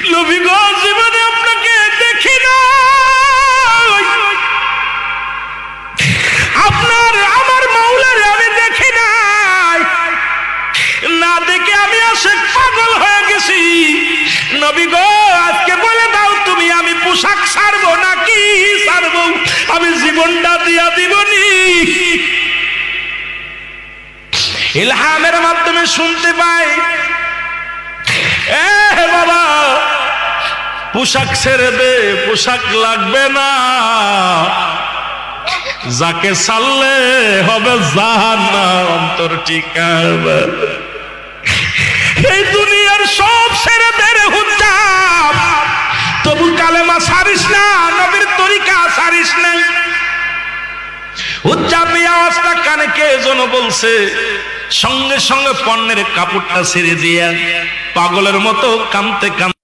নবী গো জীবনে আপনাকে দেখি না, আপনার আমার মাওলারে আমি দেখি নাই, না দেখে আমি আশিক পাগল হয়ে গেছি। নবী গো আজকে বলে দাও তুমি আমি পোশাক ছাড়বো নাকি ছাড়বো, আমি জীবনটা দিয়া দিবনি। ইলহামের মাধ্যমে শুনতে পাই, এ বাবা পোশাক ছেড়ে দে, পোশাক লাগবে না, যাকে ছাড়লে হবে জাহান্নাম অন্তর ঠিকানা। এই দুনিয়ার সব ছেড়ে দে রে হুজ্জাব, তবু কালেমা ছাড়িস না, নবীর তরিকা ছাড়িস না। হুজ্জাব এই আওয়াজটা কানে কে যেন বলছে, সঙ্গে সঙ্গে পণ্যের কাপড়টা ছেড়ে দিয়া পাগলের মতো কাঁদতে কাঁদতে